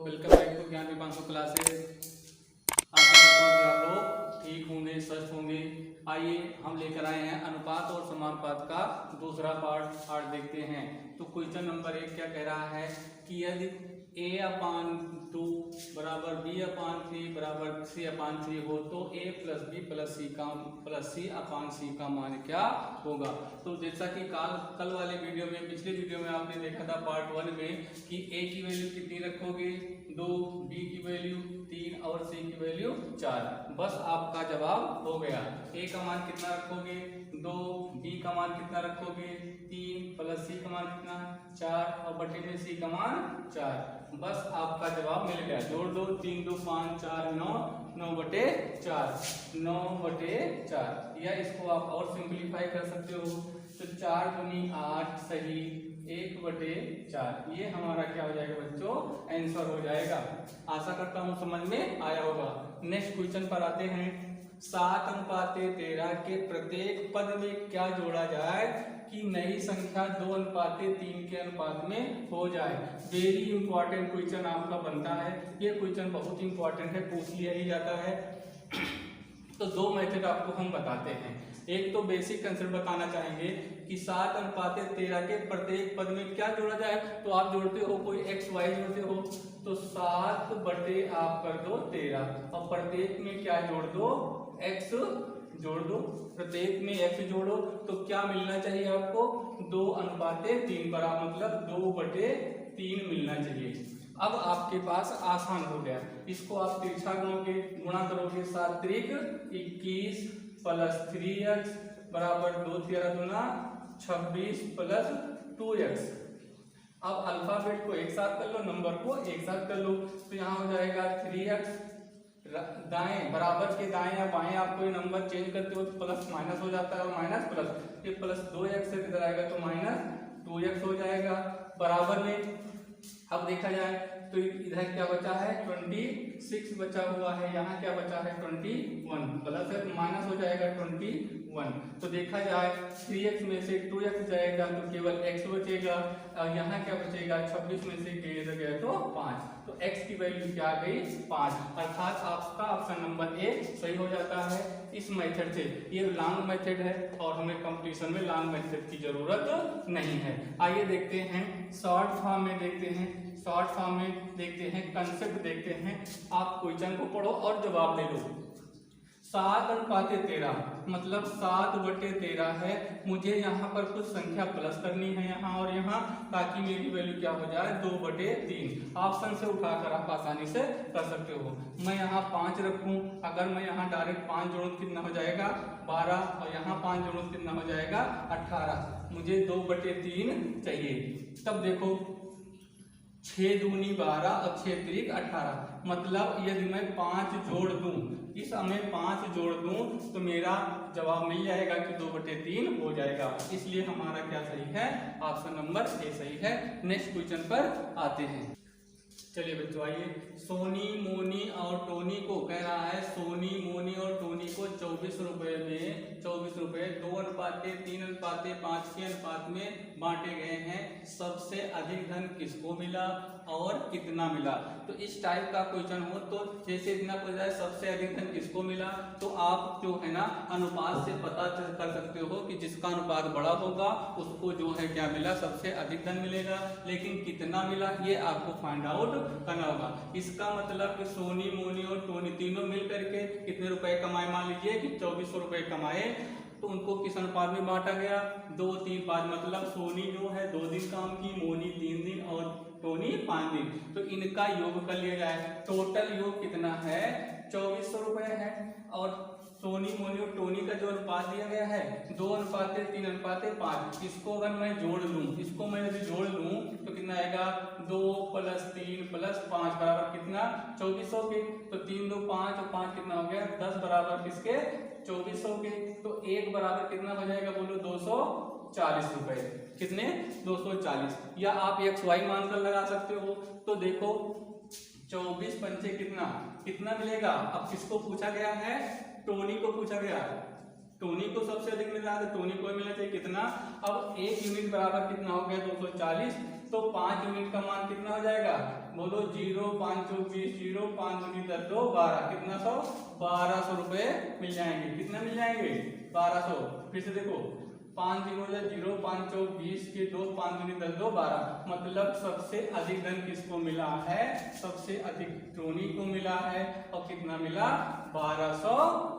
Welcome back to ज्ञान Deepanshu classes. आशा करता हूँ कि आप लोग ठीक होंगे, स्वस्थ होंगे। आइए हम लेकर आए हैं अनुपात और समानुपात का दूसरा पार्ट आज देखते हैं। तो क्वेश्चन नंबर 1 क्या कह रहा है कि यदि a/2 बराबर b/3 बराबर c/3 हो तो a plus B plus c/c का मान क्या होगा। तो जैसा कि कल वाले वीडियो में, पिछले वीडियो में आपने देखा था पार्ट 1 में कि a की वैल्यू कितनी रखोगे 2, b की वैल्यू 3 और c की वैल्यू 4। बस आपका जवाब हो गया। a का मान कितना रखोगे 2, b का मान कितना रखोगे 3 प्लस c का मान कितना 4 और बटे में c का मान 4। बस आपका जवाब मिल गया। जोड़ दो, 3 2 5 4 9, 9/4, 9/4। या इसको आप और सिंपलीफाई कर सकते हो तो 4 दूनी 8 सही 1/4। ये हमारा क्या हो जाएगा बच्चों, आंसर हो जाएगा। आशा करता हूँ समझ में आया होगा। नेक्स्ट क्वेश्चन पर आते हैं। 7:13 के प्रत्येक पद में क्या जोड़ा जाए कि नई संख्या 2:3 के अनुपात में हो जाए। वेरी इंपॉर्टेंट क्वेश्चन आपका बनता है। ये क्वेश्चन बहुत इंपॉर्टेंट है, पूछ लिया ही जाता है। तो दो मेथड आपको हम बताते हैं। एक तो बेसिक कंसेप्ट बताना चाहेंगे कि 7:13 के प्रत्येक पद में क्या जोड़ा जाए। तो आप जोड़ते हो, कोई एक्स वाई जोड़ते हो तो 7 बटे आप कर दो 13 और प्रत्येक में क्या जोड़ दो एक्स जोड़ दो। प्रत्येक में एक्स जोड़ो तो क्या मिलना चाहिए आपको 2:3 बराबर, मतलब 2/3 मिलना चाहिए। अब आपके पास आसान हो गया। इसको आप तिरछा गुणा करोगे। 7 त्रिक 21 प्लस 3x बराबर 2 13 दूना 26 प्लस 2x। अब अल्फाबेट को एक साथ कर लो, नंबर को एक साथ कर लो। तो यहाँ हो जाएगा 3x, दाएं बराबर के दाएं या बाएं आप कोई नंबर चेंज करते हो तो प्लस माइनस हो जाता है और माइनस प्लस। ये प्लस 2x से किधर आएगा तो माइनस 2x हो जाएगा बराबर में। अब देखा जाए तो इधर क्या बचा है 26 बचा हुआ है, यहाँ क्या बचा है 21, प्लस है माइनस हो जाएगा 21। तो देखा जाए 3x में से 2x जाएगा तो केवल x बचेगा और यहाँ क्या बचेगा 26 में से गया तो 5। तो x की वैल्यू क्या आ गई 5, अर्थात आपका ऑप्शन नंबर ए सही हो जाता है इस मेथड से। ये लॉन्ग मेथड है और हमें कंपटीशन में लॉन्ग मेथड की जरूरत नहीं है। आइए देखते हैं शॉर्ट फॉर्म में, देखते हैं शॉर्ट फॉर्म में, देखते हैं कंसेप्ट देखते हैं। आप क्वेश्चन को पढ़ो और जवाब दे दो। 7:13 मतलब 7/13 है। मुझे यहाँ पर कुछ संख्या प्लस करनी है यहाँ और यहाँ, ताकि मेरी वैल्यू क्या हो जाए 2/3। ऑप्शन से उठाकर आप आसानी से कर सकते हो। मैं यहाँ 5 रखूँ, अगर मैं यहाँ डायरेक्ट 5 जोड़ूँ कितना हो जाएगा 12 और यहाँ 5 जोड़ूँ कितना हो जाएगा 18। मुझे 2/3 चाहिए। तब देखो 6 दूनी 12 और 6 त्रिक 18, मतलब यदि मैं 5 जोड़ दूं, इस में 5 जोड़ दूं तो मेरा जवाब मिल जाएगा कि 2/3 हो जाएगा। इसलिए हमारा क्या सही है, ऑप्शन नंबर ए सही है। नेक्स्ट क्वेश्चन पर आते हैं। चलिए बच्चों आइए। सोनी मोनी और टोनी को कह रहा है, सोनी मोनी और टोनी को 24 रुपए में 24 रुपए 2:3:5 के अनुपात में बांटे गए हैं। सबसे अधिक धन किसको मिला और कितना मिला। तो इस टाइप का क्वेश्चन हो तो जैसे इतना पूछा है सबसे अधिक धन किसको मिला, तो आप जो है ना अनुपात से पता कर सकते हो कि जिसका अनुपात बड़ा होगा उसको जो है क्या मिला, सबसे अधिक धन मिलेगा। लेकिन कितना मिला ये आपको फाइंड आउट करना होगा। इसका मतलब कि सोनी मोनी और टोनी तीनों मिल करके कितने रुपए कमाए, मान लीजिए कि 2400 रुपए कमाए, तो उनको किस अनुपात में बांटा गया 2 3 5। मतलब सोनी जो है 2 दिन काम की, मोनी 3 दिन और टोनी 5 दिन। तो इनका योग कर लिया जाए। टोटल योग कितना है 2400 रुपए है। और सोनी मोनी और टोनी का जो अनुपात दिया गया है 2:3:5। इसको अगर मैं जोड़ लूं, इसको मैं यदि जोड़ लूं तो कितना आएगा 2 + 3 + 5 बराबर कितना 2400 के। तो 3 2 5 और 5 कितना हो गया 10 बराबर किसके 2400 के। तो 1 बराबर कितना हो जाएगा बोलो 240 रुपए। कितने 240। या आप एक्स वाई मानकर लगा सकते हो। तो देखो 24 पंचे कितना मिलेगा। अब किसको पूछा गया है, टोनी को पूछा गया। टोनी को सबसे अधिक मिल रहा है तो टोनी को मिलना चाहिए कितना। अब 1 यूनिट बराबर कितना हो गया 240। तो 5 यूनिट का मान कितना हो जाएगा बोलो 0 5 चौक 20, 0 5 दूनी 10 2 12, कितना 100, 1200 रुपए मिल जाएंगे। कितना मिल जाएंगे, 1200। फिर से देखो 5 0 0 5 चौक 20 के 2, 5 दूनी 10 2 12, मतलब सबसे अधिक धन किसको मिला है, सबसे अधिक टोनी को मिला है। और कितना मिला, 1200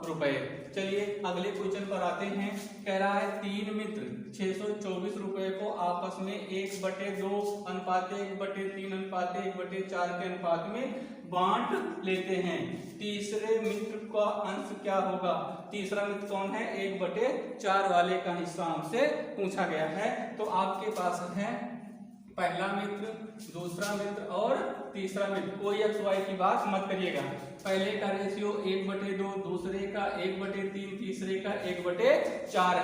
रुपए। चलिए अगले क्वेश्चन पर आते हैं। कह रहा है 3 मित्र 624 रुपए को आपस में 1/2 अनुपात 1/3 अनुपात 1/4 के अनुपात में बांट लेते हैं। तीसरे मित्र का अंश क्या होगा। तीसरा मित्र कौन है, 1/4 वाले का हिस्सा हमसे पूछा गया है। तो आपके पास है पहला मित्र, दूसरा मित्र और तीसरा मित्र। कोई एक्स वाई की बात मत करिएगा। पहले का रेशियो 1/2, दूसरे का 1/3, तीसरे का 1/4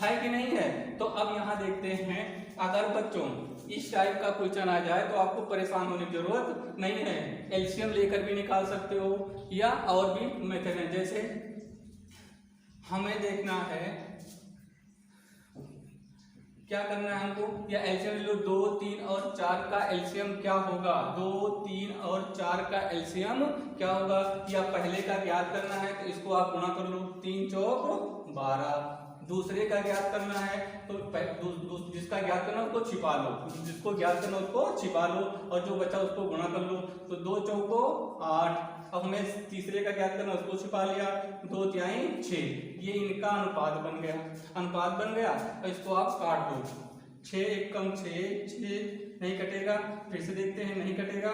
है कि नहीं है। तो अब यहाँ देखते हैं, अगर बच्चों इस टाइप का क्वेश्चन आ जाए तो आपको परेशान होने की जरूरत नहीं है। एलसीएम लेकर भी निकाल सकते हो या और भी मेथड है। जैसे हमें देखना है क्या करना है हमको, या एलसीएम लो 2 3 और 4 का एलसीएम क्या होगा, 2 3 और 4 का एलसीएम क्या होगा, या पहले का ज्ञात करना है तो इसको आप गुणा कर लो, 3 चौक 12। दूसरे का ज्ञात करना है तो जिसका ज्ञात करना उसको छिपा लो, जिसको ज्ञात करना उसको छिपा लो और जो बचा उसको गुणा कर लो। तो 2 चौको 8। अब हमें तीसरे का ज्ञात करना, उसको छिपा लिया, 2 तिहाई 6। ये इनका अनुपात बन गया, अनुपात बन गया। और इसको आप काट दो, 6 1 कम 6, 6 नहीं कटेगा। फिर से देखते हैं, नहीं कटेगा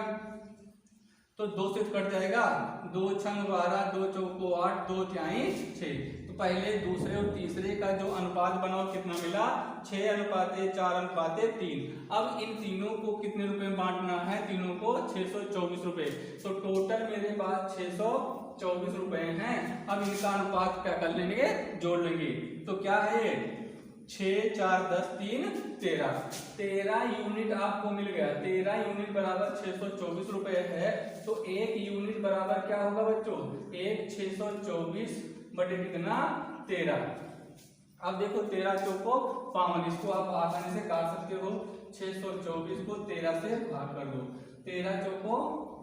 तो 2 से कट जाएगा, 2 छंग 12, 2 चौको 8, 2 तिहाई 6। तो पहले दूसरे और तीसरे का जो अनुपात बना कितना मिला, 6:4:3। अब इन तीनों को कितने रुपए में बांटना है, तीनों को 624 रुपए। तो टोटल मेरे पास 624 रुपए हैं। अब इनका अनुपात क्या कर लेंगे, जोड़ लेंगे। तो क्या है, 6 4 10 3 13 यूनिट आपको मिल गया। 13 यूनिट बराबर 624 रुपए है। तो 1 यूनिट बराबर क्या होगा बच्चों, 1 624 बटे कितना 13। अब देखो 13 चौको 52, इसको आप आसानी से काट सकते हो। 624 को 13 से भाग कर दो, 13 चौको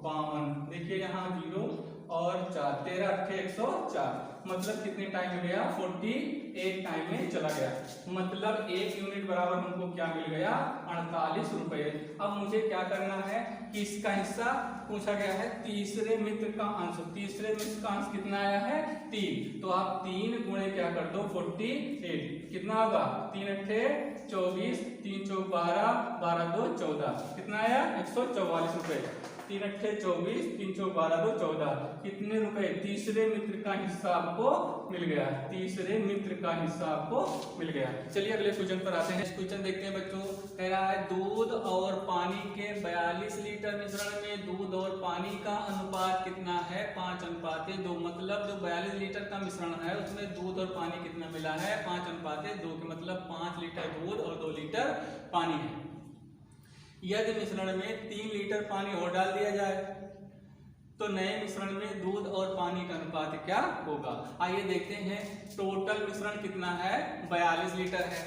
52। देखिए यहाँ 0 और 4, 13 8 104। मतलब कितने टाइम में गया, 48 टाइम में चला गया। मतलब 1 यूनिट बराबर हमको क्या मिल गया, 48 रुपए। अब मुझे क्या करना है कि इसका हिस्सा पूछा गया है, तीसरे मित्र का अंश। तीसरे मित्र का अंश कितना आया है, 3। तो आप 3 गुणे क्या कर दो, 48। कितना होगा, 3 8 24, 3 चौक 12, 12 2 14। कितना आया, 144 रुपए। 3 8 24, 3 चौक 12 2 14। कितने रुपए, तीसरे मित्र का हिस्सा आपको मिल गया। तीसरे मित्र का हिस्सा आपको मिल गया। चलिए अगले क्वेश्चन पर आते हैं। क्वेश्चन देखते हैं बच्चों। कह रहा है दूध और पानी के 42 लीटर मिश्रण में दूध और पानी का अनुपात कितना है, 5:2। मतलब जो 42 लीटर का मिश्रण है उसमें दूध और पानी कितना मिला है, 5:2 के मतलब 5 लीटर दूध और 2 लीटर पानी है। यदि मिश्रण में 3 लीटर पानी और डाल दिया जाए तो नए मिश्रण में दूध और पानी का अनुपात क्या होगा। आइए देखते हैं। टोटल मिश्रण कितना है, 42 लीटर है।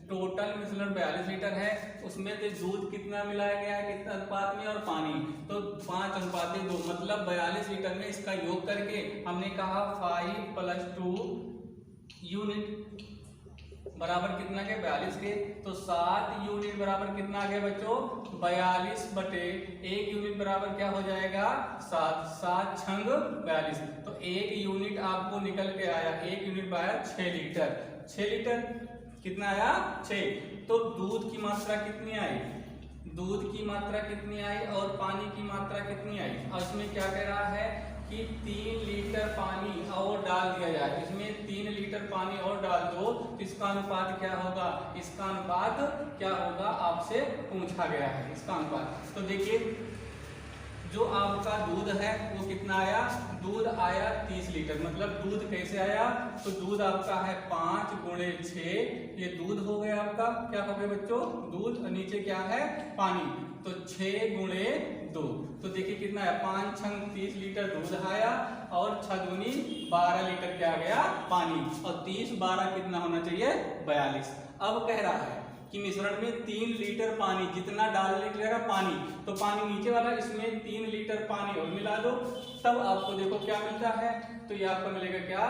टोटल मिश्रण 42 लीटर है, उसमें से दूध कितना मिलाया गया है, कितना अनुपात में, और पानी तो 5:2। मतलब 42 लीटर में इसका योग करके हमने कहा 5 + 2 यूनिट बराबर कितना के 42 के। तो 7 यूनिट बराबर कितना आ गया बच्चों, 42 बटे 1 यूनिट बराबर क्या हो जाएगा, 7। 7 छंग 42। तो 1 यूनिट आपको निकल के आया, 1 यूनिट आया 6 लीटर। 6 लीटर कितना आया, 6। तो दूध की मात्रा कितनी आई, दूध की मात्रा कितनी आई और पानी की मात्रा कितनी आई। और इसमें क्या कह रहा है कि 3 लीटर पानी और डाल दिया जाए। इसमें 3 लीटर पानी और डाल दो, इसका अनुपात क्या होगा, इसका अनुपात क्या होगा आपसे पूछा गया है, इसका अनुपात। तो देखिए जो आपका दूध है वो कितना आया, दूध आया 30 लीटर। मतलब दूध कैसे आया, तो दूध आपका है 5 × 6। ये दूध हो गया आपका, क्या हो गया बच्चों, दूध। नीचे क्या है, पानी। तो 6 × 2। तो देखिए कितना है, 5 छंग 30 लीटर दूध आया और 6 दूनी 12 लीटर क्या आ गया, पानी। और 30 12 कितना होना चाहिए, 42। अब कह रहा है कि मिश्रण में 3 लीटर पानी जितना डालने के लिए पानी, तो पानी नीचे वाला, इसमें 3 लीटर पानी और मिला दो, तब आपको देखो क्या मिलता है। तो ये आपको मिलेगा क्या,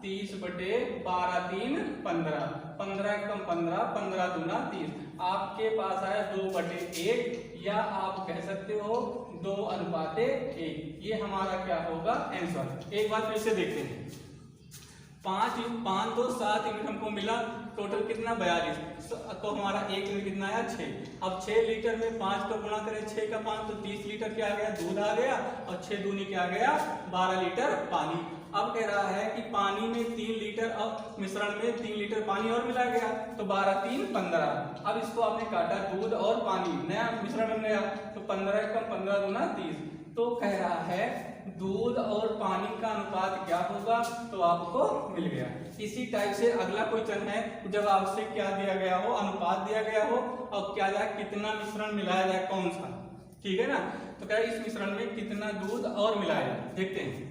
30/12 3 15, 15 कम 15, 15 दूना 30। आपके पास आया 2/1, या आप कह सकते हो 2:1। ये हमारा क्या होगा आंसर। एक बार फिर से देखते हैं। 5 2 7 यूनिट हमको मिला, टोटल कितना 42, तो हमारा 1 यूनिट कितना आया 6। अब 6 लीटर में 5 का गुणा करें, 6 का 5 तो 30 लीटर क्या आ गया, दूध आ गया, और 6 दूनी क्या आ गया 12 लीटर पानी। अब कह रहा है कि पानी में 3 लीटर, अब मिश्रण में 3 लीटर पानी और मिला गया, तो 12 3 15। अब इसको आपने काटा, दूध और पानी नया मिश्रण बन गया, तो 15 कम 15 दूना 30। तो कह रहा है दूध और पानी का अनुपात क्या होगा, तो आपको मिल गया। इसी टाइप से अगला क्वेश्चन है, जब आपसे क्या दिया गया हो, अनुपात दिया गया हो, और क्या जाए कितना मिश्रण मिलाया जाए, कौन सा, ठीक है ना। तो क्या इस मिश्रण में कितना दूध और मिलाया जाए, देखते हैं।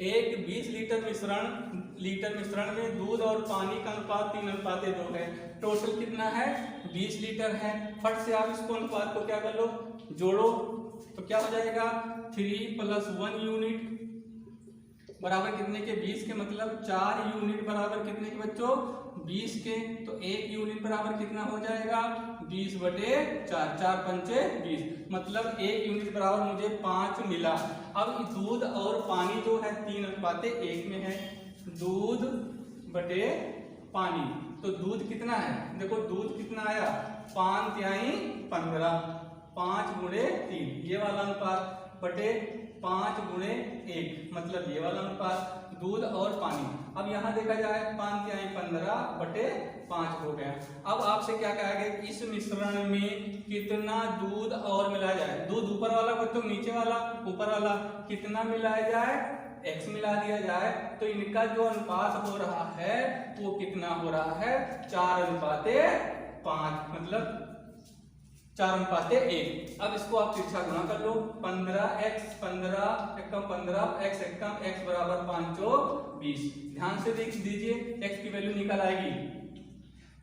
एक 20 लीटर मिश्रण में दूध और पानी का अनुपात 3:2 है। टोटल कितना है 20 लीटर है। फट से आप इसको अनुपात को क्या कर लो, जोड़ो, तो क्या हो जाएगा 3 + 1 यूनिट बराबर कितने के 20 के, मतलब 4 यूनिट बराबर कितने के बच्चों 20 के। तो 1 यूनिट बराबर कितना हो जाएगा 20/4, 4 पंचे 20, मतलब 1 यूनिट बराबर मुझे 5 मिला। अब दूध और पानी जो है 3:1 में है, दूध बटे पानी। तो दूध कितना है, देखो दूध कितना आया 5 तिहाई 15, 5 गुणे 3 ये वाला अनुपात, बटे 5 गुणे 1 मतलब ये वाला अनुपात, दूध और पानी। अब यहाँ देखा जाए 5 तिहाई 15 बटे 5 हो गया। अब आपसे क्या कहा गया, इस मिश्रण में कितना दूध और मिलाया जाए। दूध ऊपर वाला बच्चों, नीचे वाला ऊपर वाला, कितना मिलाया जाए, x मिला दिया जाए। तो इनका जो अनुपात हो रहा है वो कितना हो रहा है 4:5, मतलब 4:1। अब इसको आप तिरछा गुणा कर लो, 15x 15 एकम 15 x एकम x बराबर 5 चौक 20। ध्यान से देख दीजिए, x की वैल्यू निकल आएगी,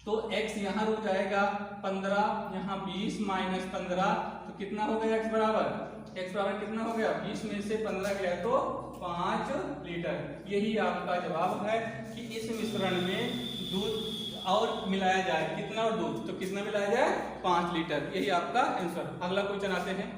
तो x यहाँ रुक जाएगा 15, यहाँ 20 माइनस 15, तो कितना हो गया x बराबर कितना हो गया 20 में से 15 गया तो 5 लीटर। यही आपका जवाब है कि इस मिश्रण में दूध और मिलाया जाए, कितना और दूध, तो कितना मिलाया जाए 5 लीटर। यही आपका आंसर। अगला क्वेश्चन आते हैं,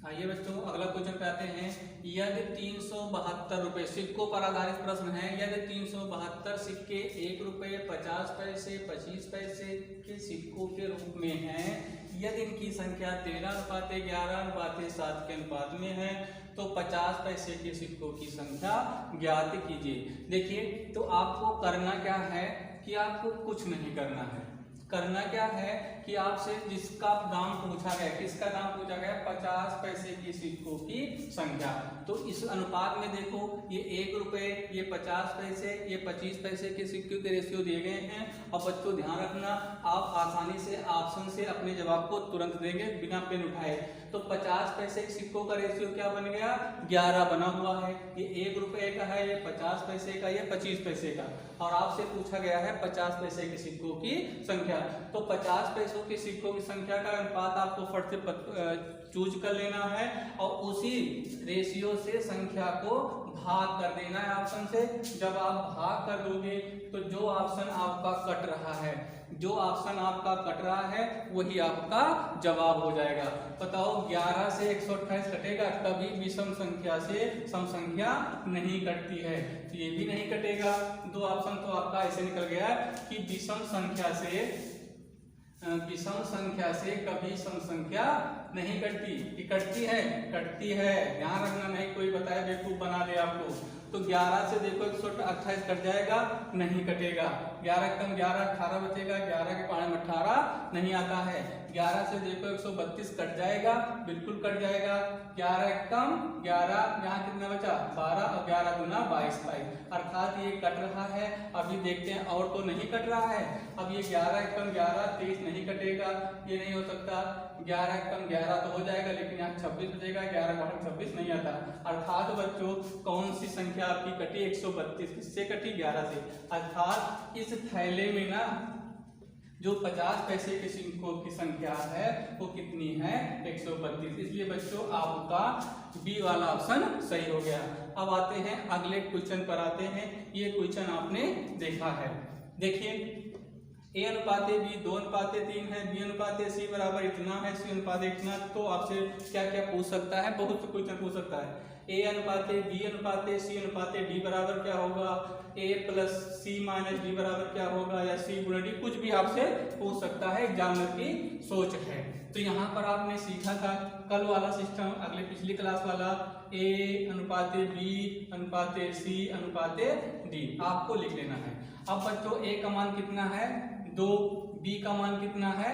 आइए बच्चों अगला क्वेश्चन पे आते हैं। यदि 372 रुपए, सिक्कों पर आधारित प्रश्न है। यदि 372 सिक्के 1 रुपये 50 पैसे 25 पैसे के सिक्कों के रूप में हैं, यदि इनकी संख्या 13:11:7 के अनुपात में है, तो 50 पैसे के सिक्कों की संख्या ज्ञात कीजिए। देखिए, तो आपको करना क्या है कि आपको कुछ नहीं करना है। करना क्या है कि आपसे जिसका दाम पूछा गया, किसका दाम पूछा गया 50 पैसे की सिक्कों की संख्या। तो इस अनुपात में देखो, ये 1 रुपये, ये 50 पैसे, ये 25 पैसे के सिक्कों के रेशियो दिए गए हैं। और बच्चों ध्यान रखना, आप आसानी से ऑप्शन से अपने जवाब को तुरंत देंगे बिना पेन उठाए। तो 50 पैसे के सिक्कों का रेशियो क्या बन गया 11 बना हुआ है। ये 1 रुपये का है, ये 50 पैसे का, ये 25 पैसे का। और आपसे पूछा गया है 50 पैसे के सिक्कों की संख्या। तो 50 पैसों के सिक्कों की संख्या का अनुपात आपको फट से चूज कर लेना है और उसी रेशियो से संख्या को भाग कर देना है ऑप्शन से। जब आप भाग कर दोगे तो जो ऑप्शन आपका कट रहा है, जो ऑप्शन आपका कट रहा है वही आपका जवाब हो जाएगा। बताओ 11 से 128 कटेगा, कभी विषम संख्या से सम संख्या नहीं कटती है। तो ये भी नहीं कटेगा। दो ऑप्शन तो आपका ऐसे निकल गया कि विषम संख्या से कभी सम संख्या नहीं कटती। कटती है, ध्यान रखना, नहीं कोई बताए बेवकूफ बना दे आपको। तो 11 से देखो 128 कट जाएगा, नहीं कटेगा। 11 कम 11 18 बचेगा, 11 के पाने में 18 नहीं आता है। 11 से देखो 132 कट जाएगा, बिल्कुल कट जाएगा। 11 कम 11, यहाँ कितना बचा 12 और 11 दूना 22 अर्थात ये कट रहा है। अभी देखते हैं और तो नहीं कट रहा है। अब ये 11 कम 11 23 नहीं कटेगा, ये नहीं हो सकता। 11 कम 11 तो हो जाएगा, लेकिन यहाँ 26 बचेगा, 11 बाहर 26 नहीं आता। अर्थात बच्चों कौन सी संख्या आपकी कटी 132, किससे कटी 11 से। अर्थात इस थैले में ना जो 50 पैसे के सिक्कों की संख्या है वो कितनी है? 132। इसलिए बच्चों आपका बी वाला ऑप्शन सही हो गया। अब आते हैं अगले क्वेश्चन पर आते हैं। ये क्वेश्चन आपने देखा है। देखिए ए अनुपाते बी 2:3 है, बी अनुपाते सी बराबर इतना है, सी अनुपाते इतना। तो आपसे क्या क्या पूछ सकता है? बहुत से क्वेश्चन पूछ सकता है। ए अनुपाते बी अनुपाते सी अनुपाते डी बराबर क्या होगा? ए प्लस सी माइनस डी बराबर क्या होगा? या सी गुणा डी, कुछ भी आपसे पूछ सकता है। एग्जामिनर की सोच है। तो यहाँ पर आपने सीखा था कल वाला सिस्टम, अगले पिछली क्लास वाला, ए अनुपाते बी अनुपाते सी अनुपाते डी आपको लिख लेना है। अब बच्चों ए का मान कितना है? 2, बी का मान कितना है?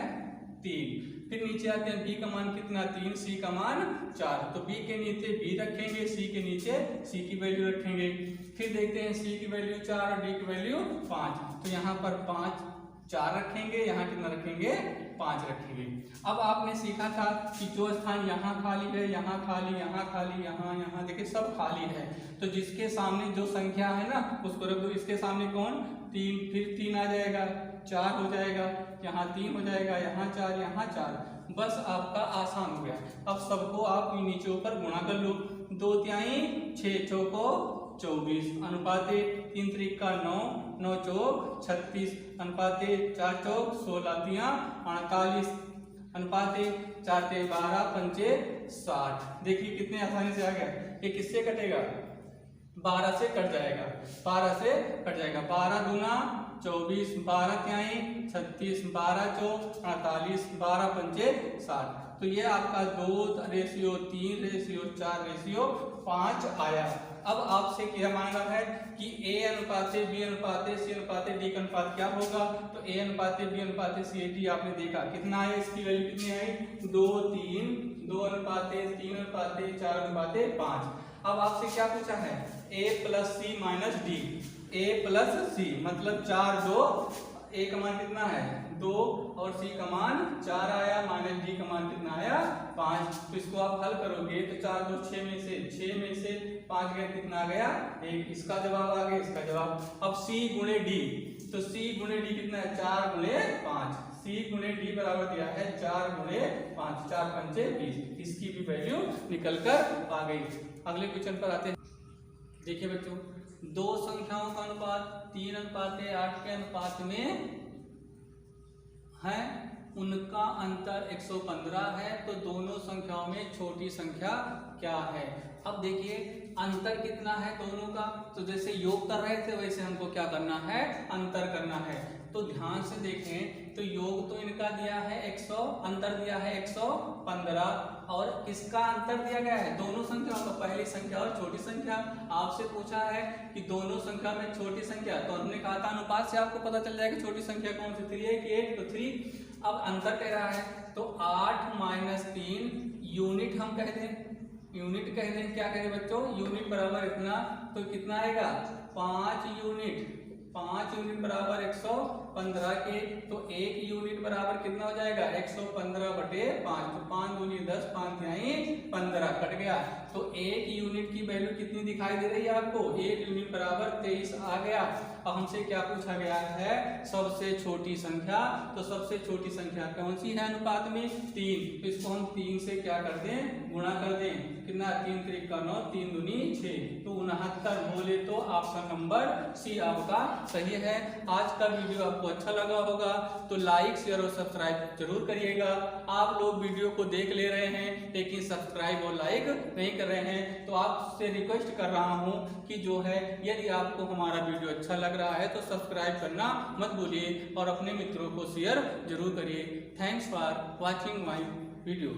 3। फिर नीचे आते हैं, बी का मान कितना? 3, सी का मान 4। तो बी के नीचे बी रखेंगे, सी के नीचे सी की वैल्यू रखेंगे। फिर देखते हैं सी की वैल्यू 4 और डी की वैल्यू 5। तो यहाँ पर 5 4 रखेंगे, यहाँ कितना रखेंगे? 5 रखेंगे। अब आपने सीखा था कि जो स्थान यहाँ खाली है, यहाँ खाली, यहाँ खाली, यहाँ देखिए सब खाली है। तो जिसके सामने जो संख्या है ना उसको रख दो। इसके सामने कौन? 3, फिर 3 आ जाएगा, 4 हो जाएगा, यहाँ 3 हो जाएगा, यहाँ 4, यहाँ 4। बस आपका आसान हो गया। अब सबको आप नीचे ऊपर गुणा कर लो। 2 तिहाई 6 चौको 24 अनुपाते 3 त्रिका 9, 9 चौक 36 अनुपाते 4 चौक 16 तिया 48 अनुपाते 4 ते 12 पंचे 60। देखिए कितने आसानी से आ गया। ये किससे कटेगा? 12 से कट जाएगा, 12 से कट जाएगा। 12 दूना 24, 12 तिहाई 36, 12 चौक 48, 12 पंचे 60। तो ये आपका 2:3:4:5 आया। अब आपसे क्या मांगा है कि ए अनुपाते बी अनुपाते सी अनुपाते डी का अनुपात क्या होगा? तो ए अनुपाते बी अनुपाते सी डी आपने देखा कितना है, इसकी वैल्यू कितनी आई? 2, 3, 2 अनुपाते 3 अनुपाते 4 अनुपाते 5। अब आपसे क्या पूछा है? ए प्लस सी माइनस डी। ए प्लस सी मतलब 4, 2, ए का मान कितना है? 2 और सी का मान 4 आया, माइनस डी का मान कितना आया? 5। तो इसको आप हल करोगे तो 4 2 6 में से 5 गया, कितना आ गया? 1। इसका जवाब आ गया, इसका जवाब। अब सी गुणे डी, तो सी गुणे डी कितना है? 4 गुणे 5। सी गुणे डी बराबर दिया है 4 गुणे 5, 4 पंचे 20। इसकी भी वैल्यू निकल कर आ गई। अगले क्वेश्चन पर आते हैं। देखिए बच्चों, दो संख्याओं का अनुपात 3:8 के अनुपात में है, उनका अंतर 115 है। तो दोनों संख्याओं में छोटी संख्या क्या है? अब देखिए अंतर कितना है दोनों का। तो जैसे योग कर रहे थे वैसे हमको क्या करना है? अंतर करना है। तो ध्यान से देखें तो योग तो इनका दिया है 100, अंतर दिया है 115। और किसका अंतर दिया गया है? दोनों संख्याओं का, पहली संख्या और छोटी संख्या। आपसे पूछा है कि दोनों संख्या में छोटी संख्या, तो हमने कहा था अनुपात से आपको पता चल जाएगा छोटी संख्या कौन सी? 3 है कि 8? तो 3। अब अंतर कह रहा है तो 8 - 3 यूनिट हम कह दें, यूनिट कह दें। क्या कह दें बच्चों? यूनिट बराबर इतना, तो कितना आएगा? 5 यूनिट। 5 यूनिट बराबर 115 के। तो 1 यूनिट बराबर कितना हो जाएगा? 115/5। तो 5 दूनी 10, 5 तिहाई 15 कट गया। तो 1 यूनिट की वैल्यू कितनी दिखाई दे रही है आपको? 1 यूनिट बराबर 23 आ गया। अब हमसे क्या पूछा गया है? सबसे छोटी संख्या। तो सबसे छोटी संख्या कौन सी है अनुपात में? 3। तो इसको हम 3 से क्या कर दें? गुणा कर दें। कितना? 3 त्रिका 9, 3 दूनी 6। तो 69 बोले तो ऑप्शन नंबर सी आपका सही है। आज का वीडियो आपको अच्छा लगा होगा तो लाइक शेयर और सब्सक्राइब जरूर करिएगा। आप लोग वीडियो को देख ले रहे हैं लेकिन सब्सक्राइब और लाइक नहीं कर रहे हैं, तो आपसे रिक्वेस्ट कर रहा हूं कि जो है यदि आपको हमारा वीडियो अच्छा लग रहा है तो सब्सक्राइब करना मत भूलिए और अपने मित्रों को शेयर जरूर करिए। Thanks for watching my video.